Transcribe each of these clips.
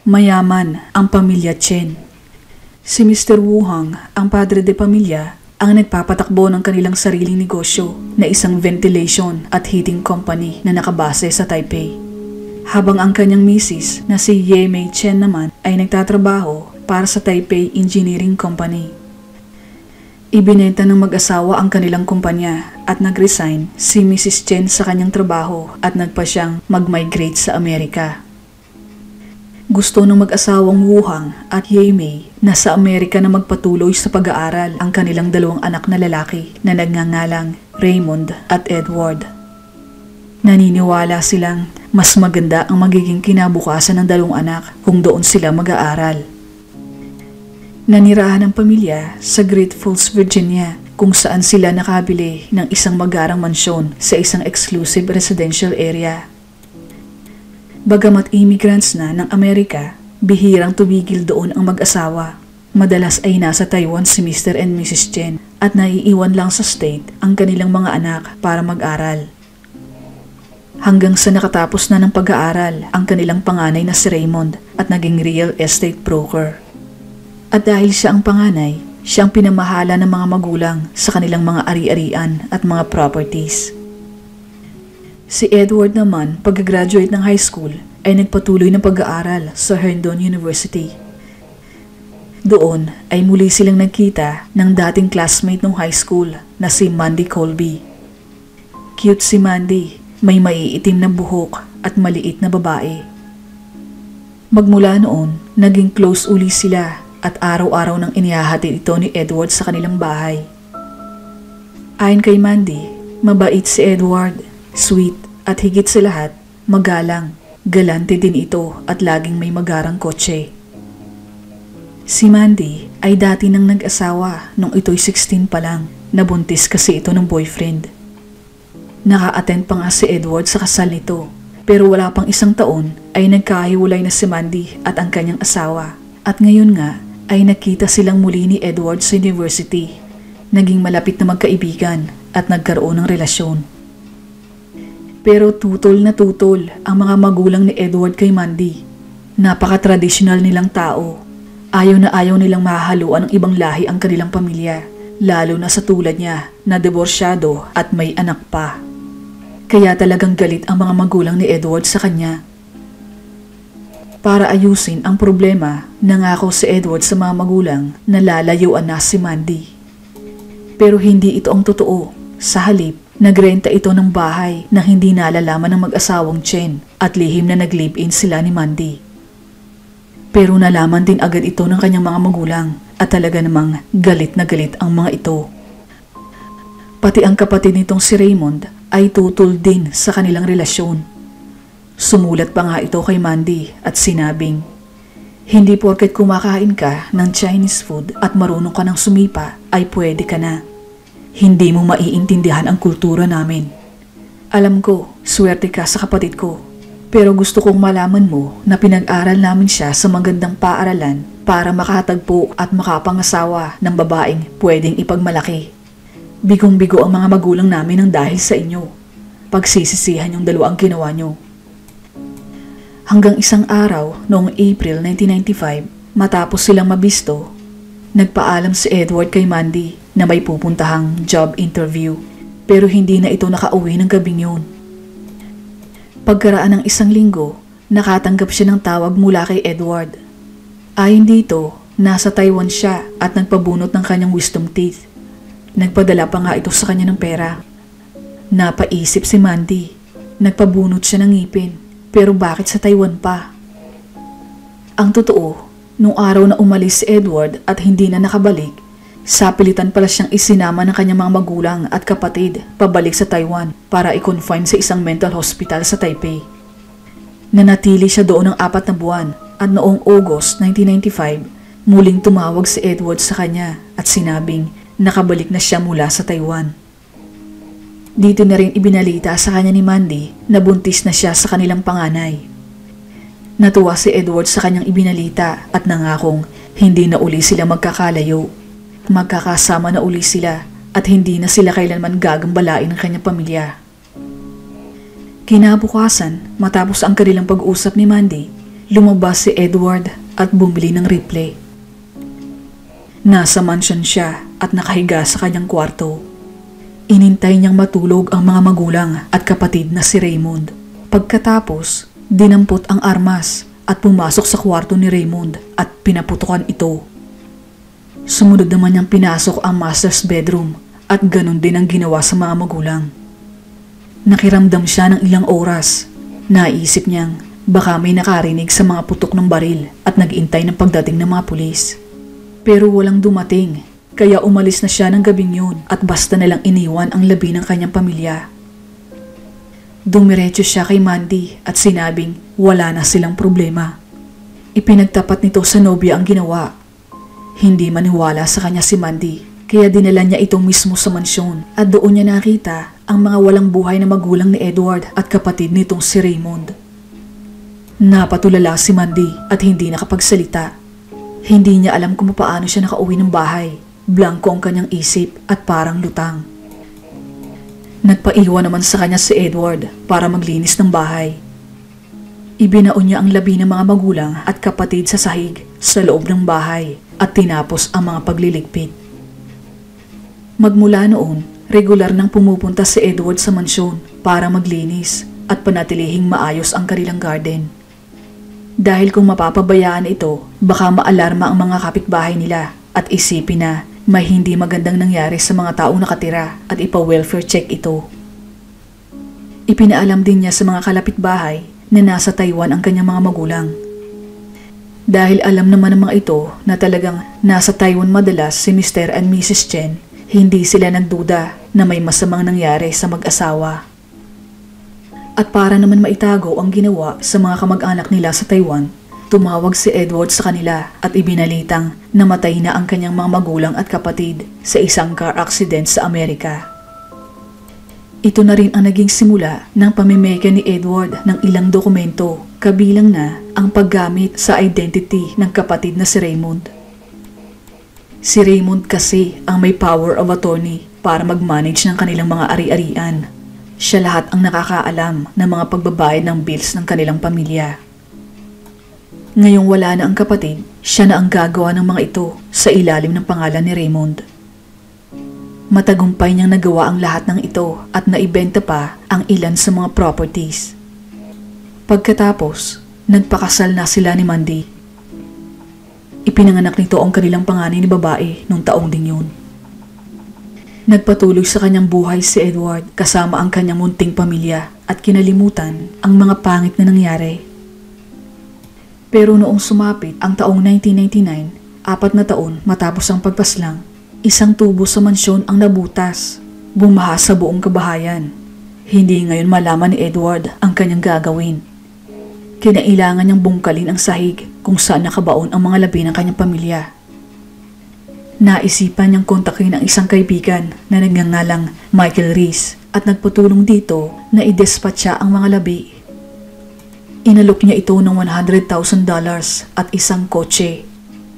Mayaman ang pamilya Chen. Si Mr. Wu Hong, ang padre de pamilya, ang nagpapatakbo ng kanilang sariling negosyo na isang ventilation at heating company na nakabase sa Taipei. Habang ang kanyang misis na si Ye Mei Chen naman ay nagtatrabaho para sa Taipei Engineering Company. Ibinenta ng mag-asawa ang kanilang kumpanya at nag-resign si Mrs. Chen sa kanyang trabaho at nagpa siyang mag-migrate sa Amerika. Gusto ng mag-asawang Wu Hong at Ye Mei na sa Amerika na magpatuloy sa pag-aaral ang kanilang dalawang anak na lalaki na nagngangalang Raymond at Edward. Naniniwala silang mas maganda ang magiging kinabukasan ng dalawang anak kung doon sila mag-aaral. Nanirahan ang pamilya sa Great Falls, Virginia, kung saan sila nakabili ng isang magarang mansyon sa isang exclusive residential area. Bagamat immigrants na ng Amerika, bihirang tumigil doon ang mag-asawa. Madalas ay nasa Taiwan si Mr. and Mrs. Chen at naiiwan lang sa state ang kanilang mga anak para mag-aral. Hanggang sa nakatapos na ng pag-aaral ang kanilang panganay na si Raymond at naging real estate broker. At dahil siya ang panganay, siya ang pinamahala ng mga magulang sa kanilang mga ari-arian at mga properties. Si Edward naman, pag-graduate ng high school, ay nagpatuloy ng pag-aaral sa Herndon University. Doon ay muli silang nagkita ng dating classmate ng high school na si Mandy Colby. Cute si Mandy, may maiitim na buhok at maliit na babae. Magmula noon, naging close uli sila at araw-araw nang inihahatid ito ni Edward sa kanilang bahay. Ayon kay Mandy, mabait si Edward, sweet at higit sa lahat, magalang. Galante din ito at laging may magarang kotse. Si Mandy ay dati nang nag-asawa nung ito'y 16 pa lang. Nabuntis kasi ito ng boyfriend. Naka-attend pa nga si Edward sa kasal nito. Pero wala pang isang taon ay nagkahiwalay na si Mandy at ang kanyang asawa. At ngayon nga ay nakita silang muli ni Edward sa university. Naging malapit na magkaibigan at nagkaroon ng relasyon. Pero tutol na tutol ang mga magulang ni Edward kay Mandy. Napaka-tradisyonal nilang tao. Ayaw na ayaw nilang mahahaluan ng ibang lahi ang kanilang pamilya. Lalo na sa tulad niya na diborsyado at may anak pa. Kaya talagang galit ang mga magulang ni Edward sa kanya. Para ayusin ang problema, nangako si Edward sa mga magulang na lalayuan na si Mandy. Pero hindi ito ang totoo. Sa halip, nagrenta ito ng bahay na hindi nalalaman ng mag-asawang Chen at lihim na nag-live-in sila ni Mandy. Pero nalaman din agad ito ng kanyang mga magulang at talaga namang galit na galit ang mga ito. Pati ang kapatid nitong si Raymond ay tutol din sa kanilang relasyon. Sumulat pa nga ito kay Mandy at sinabing, "Hindi porket kumakain ka ng Chinese food at marunong ka ng sumipa ay pwede ka na. Hindi mo maiintindihan ang kultura namin. Alam ko, swerte ka sa kapatid ko. Pero gusto kong malaman mo na pinag-aral namin siya sa magandang paaralan para makatagpo at makapangasawa ng babaeng pwedeng ipagmalaki. Bigong-bigo ang mga magulang namin ng dahil sa inyo. Pagsisisihan yung dalawa ang ginawa nyo." Hanggang isang araw noong April 1995, matapos silang mabisto, nagpaalam si Edward kay Mandy na may pupuntahang job interview pero hindi na ito nakauwi ng gabing yun. Pagkaraan ng isang linggo, nakatanggap siya ng tawag mula kay Edward. Ayon dito, nasa Taiwan siya at nagpabunot ng kanyang wisdom teeth. Nagpadala pa nga ito sa kanya ng pera. Napaisip si Mandy. Nagpabunot siya ng ngipin, pero bakit sa Taiwan pa? Ang totoo, nung araw na umalis si Edward at hindi na nakabalik, sapilitan pala siyang isinama ng kanyang mga magulang at kapatid pabalik sa Taiwan para i-confine sa isang mental hospital sa Taipei. Nanatili siya doon ng 4 na buwan at noong August 1995, muling tumawag si Edward sa kanya at sinabing nakabalik na siya mula sa Taiwan. Dito na rin ibinalita sa kanya ni Mandy na buntis na siya sa kanilang panganay. Natuwa si Edward sa kanyang ibinalita at nangakong hindi na uli sila magkakalayo. Magkakasama na uli sila at hindi na sila kailanman gagambalain ng kanyang pamilya. Kinabukasan, matapos ang kanilang pag-usap ni Mandy, lumabas si Edward at bumili ng rifle. Nasa mansion siya at nakahiga sa kanyang kwarto. Inintay niyang matulog ang mga magulang at kapatid na si Raymond. Pagkatapos, dinampot ang armas at pumasok sa kwarto ni Raymond at pinaputukan ito. Sumunod naman niyang pinasok ang master's bedroom at ganun din ang ginawa sa mga magulang. Nakiramdam siya ng ilang oras. Naisip niyang baka may nakarinig sa mga putok ng baril at nag-iintay ng pagdating ng mga pulis. Pero walang dumating, kaya umalis na siya ng gabing yun at basta nalang iniwan ang labi ng kanyang pamilya. Dumiretso siya kay Mandy at sinabing wala na silang problema. Ipinagtapat nito sa nobya ang ginawa. Hindi maniwala sa kanya si Mandy, kaya dinala niya ito mismo sa mansyon at doon niya nakita ang mga walang buhay na magulang ni Edward at kapatid nitong si Raymond. Napatulala si Mandy at hindi nakapagsalita. Hindi niya alam kung paano siya nakauwi ng bahay. Blanko ang kanyang isip at parang lutang. Nagpaiwan naman sa kanya si Edward para maglinis ng bahay. Ibinaon niya ang labi ng mga magulang at kapatid sa sahig sa loob ng bahay at tinapos ang mga pagliligpit. Magmula noon, regular nang pumupunta si Edward sa mansyon para maglinis at panatilihing maayos ang kanilang garden. Dahil kung mapapabayaan ito, baka maalarma ang mga kapitbahay nila at isipin na may hindi magandang nangyari sa mga taong nakatira at ipa-welfare check ito. Ipinaalam din niya sa mga kalapitbahay na nasa Taiwan ang kanyang mga magulang. Dahil alam naman ng mga ito na talagang nasa Taiwan madalas si Mr. and Mrs. Chen, hindi sila nagduda na may masamang nangyari sa mag-asawa. At para naman maitago ang ginawa sa mga kamag-anak nila sa Taiwan, tumawag si Edward sa kanila at ibinalitang namatay na ang kanyang mga magulang at kapatid sa isang car accident sa Amerika. Ito na rin ang naging simula ng pamimeka ni Edward ng ilang dokumento, kabilang na ang paggamit sa identity ng kapatid na si Raymond. Si Raymond kasi ang may power of attorney para mag-manage ng kanilang mga ari-arian. Siya lahat ang nakakaalam ng mga pagbabayad ng bills ng kanilang pamilya. Ngayong wala na ang kapatid, siya na ang gagawa ng mga ito sa ilalim ng pangalan ni Raymond. Matagumpay niyang nagawa ang lahat ng ito at naibenta pa ang ilan sa mga properties. Pagkatapos, nagpakasal na sila ni Mandy. Ipinanganak nito ang kanilang panganay ni babae nung taong din yun. Nagpatuloy sa kanyang buhay si Edward kasama ang kanyang munting pamilya at kinalimutan ang mga pangit na nangyari. Pero noong sumapit ang taong 1999, 4 na taon matapos ang pagpaslang, isang tubo sa mansyon ang nabutas, bumaha sa buong kabahayan. Hindi ngayon malaman ni Edward ang kanyang gagawin. Kinailangan niyang bungkalin ang sahig kung saan nakabaon ang mga labi ng kanyang pamilya. Naisipan niyang kontakin ang isang kaibigan na nagngangalang Michael Reese at nagpatulong dito na i-dispatcha ang mga labi. Inalok niya ito ng $100,000 at isang kotse.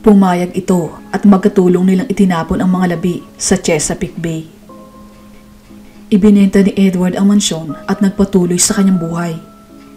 Pumayag ito at magkatulong nilang itinapon ang mga labi sa Chesapeake Bay. Ibinenta ni Edward ang mansyon at nagpatuloy sa kanyang buhay.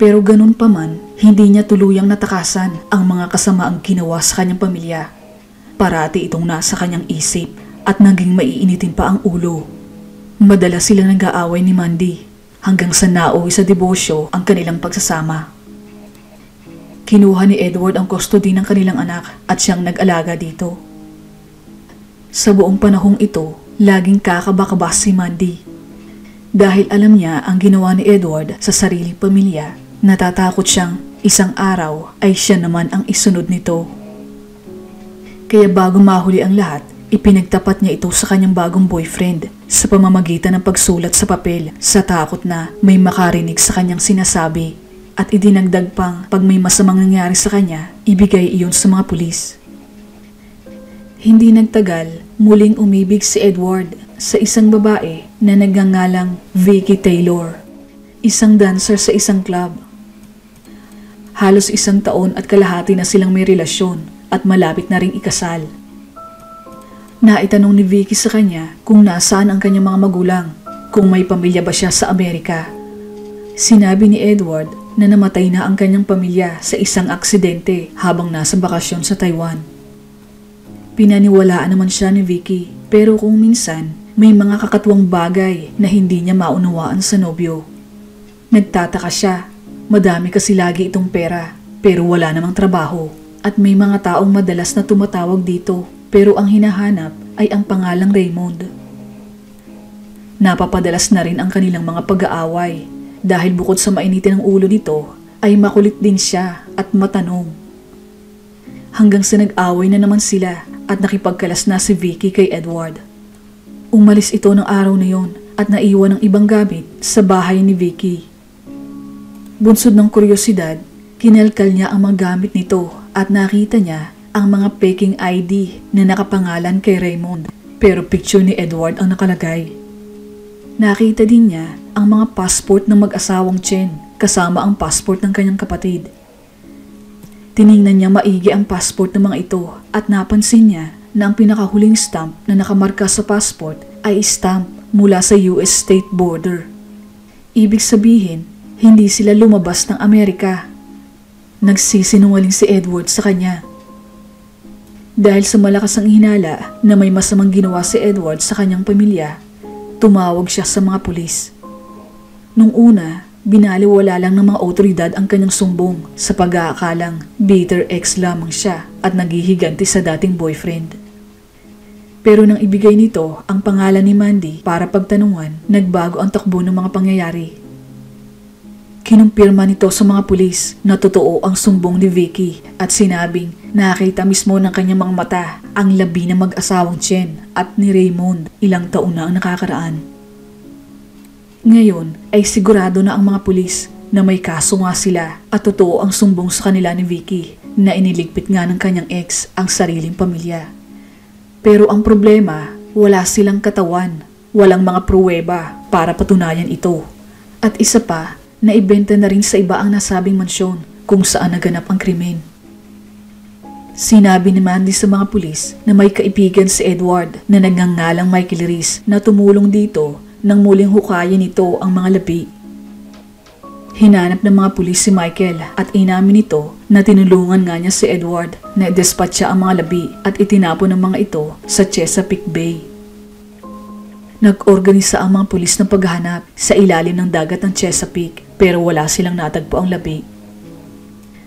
Pero ganun pa man, hindi niya tuluyang natakasan ang mga kasamaang ginawa sa kanyang pamilya. Parati itong nasa kanyang isip at naging maiinitin pa ang ulo. Madalas silang nag-aaway ni Mandy hanggang sa nauwi sa debosyo ang kanilang pagsasama. Kinuha ni Edward ang custody ng kanilang anak at siyang nag-alaga dito. Sa buong panahong ito, laging kakaba-kaba si Mandy. Dahil alam niya ang ginawa ni Edward sa sariling pamilya, natatakot siyang isang araw ay siya naman ang isunod nito. Kaya bago mahuli ang lahat, ipinagtapat niya ito sa kanyang bagong boyfriend sa pamamagitan ng pagsulat sa papel sa takot na may makarinig sa kanyang sinasabi at idinagdag pang pag may masamang nangyari sa kanya, ibigay iyon sa mga pulis. Hindi nagtagal, muling umibig si Edward sa isang babae na nagngangalang Vicky Taylor, isang dancer sa isang club. Halos 1 taon at kalahati na silang may relasyon at malapit na ring ikasal. Naitanong ni Vicky sa kanya kung nasaan ang kanyang mga magulang, kung may pamilya ba siya sa Amerika. Sinabi ni Edward na namatay na ang kanyang pamilya sa isang aksidente habang nasa bakasyon sa Taiwan. Pinaniwalaan naman siya ni Vicky, pero kung minsan may mga kakatwang bagay na hindi niya maunawaan sa nobyo. Nagtataka siya, madami kasi lagi itong pera pero wala namang trabaho at may mga taong madalas na tumatawag dito pero ang hinahanap ay ang pangalang Raymond. Napapadalas na rin ang kanilang mga pag-aaway dahil bukod sa mainitin ang ulo nito ay makulit din siya at matanong. Hanggang sa nag-away na naman sila at nakipagkalas na si Vicky kay Edward. Umalis ito ng araw na yon at naiwan ng ibang gamit sa bahay ni Vicky. Bunsod ng kuryosidad, kinalkal niya ang mga gamit nito at nakita niya ang mga peking ID na nakapangalan kay Raymond pero picture ni Edward ang nakalagay. Nakita din niya ang mga passport ng mag-asawang Chen kasama ang passport ng kanyang kapatid. Tiningnan niya maigi ang passport ng mga ito at napansin niya na ang pinakahuling stamp na nakamarka sa passport ay stamp mula sa US state border. Ibig sabihin, hindi sila lumabas ng Amerika. Nagsisinungaling si Edward sa kanya. Dahil sa malakas ang hinala na may masamang ginawa si Edward sa kanyang pamilya, tumawag siya sa mga pulis. Nung una, binaliwala lang ng mga otoridad ang kanyang sumbong sa pag-aakalang bitter ex lamang siya at naghihiganti sa dating boyfriend. Pero nang ibigay nito ang pangalan ni Mandy para pagtanungan, nagbago ang takbo ng mga pangyayari. Kinumpirma nito sa mga pulis na totoo ang sumbong ni Vicky at sinabing nakita mismo ng kanyang mga mata ang labi ng mag-asawang Chen at ni Raymond ilang taon na ang nakakaraan. Ngayon ay sigurado na ang mga pulis na may kaso nga sila at totoo ang sumbong sa kanila ni Vicky na iniligpit nga ng kanyang ex ang sariling pamilya. Pero ang problema, wala silang katawan, walang mga pruweba para patunayan ito. At isa pa, naibenta na rin sa iba ang nasabing mansyon kung saan naganap ang krimen. Sinabi ni Mandy sa mga pulis na may kaibigan si Edward na nagngangalang Michael Reese na tumulong dito nang muling hukayin nito ang mga labi. Hinanap ng mga pulis si Michael at inamin nito na tinulungan nga niya si Edward na i-dispatcha ang mga labi at itinapon ng mga ito sa Chesapeake Bay. Nag-organisa ang mga pulis ng paghahanap sa ilalim ng dagat ng Chesapeake pero wala silang natagpo ang labi.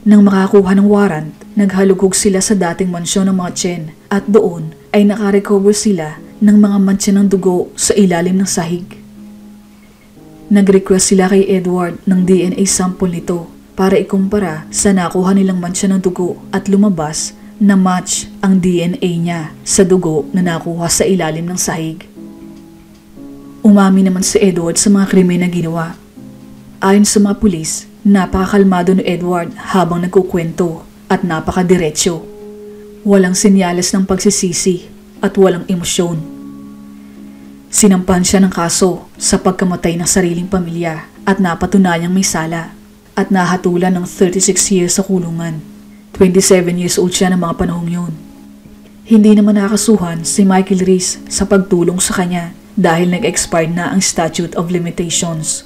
Nang makakuha ng warrant, naghalughog sila sa dating mansyon ng mga Chen at doon ay nakarecover sila ng mga mantsa ng dugo sa ilalim ng sahig. Nag-request sila kay Edward ng DNA sample nito para ikumpara sa nakuha nilang mantsa ng dugo at lumabas na match ang DNA niya sa dugo na nakuha sa ilalim ng sahig. Umami naman si Edward sa mga krimen na ginawa. Ayon sa mga pulis, napakakalmado ni Edward habang nagkukwento at napakadiretsyo. Walang senyales ng pagsisisi at walang emosyon. Sinampahan siya ng kaso sa pagkamatay ng sariling pamilya at napatunayang may sala at nahatulan ng 36 years sa kulungan. 27 years old siya ng mga panahong yun. Hindi naman nakasuhan si Michael Reese sa pagtulong sa kanya dahil nag-expire na ang statute of limitations.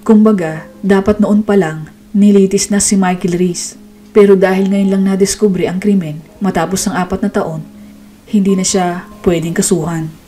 Kumbaga, dapat noon pa lang nilitis na si Michael Reese pero dahil ngayon lang nadiskubre ang krimen matapos ng 4 na taon, hindi na siya pwedeng kasuhan.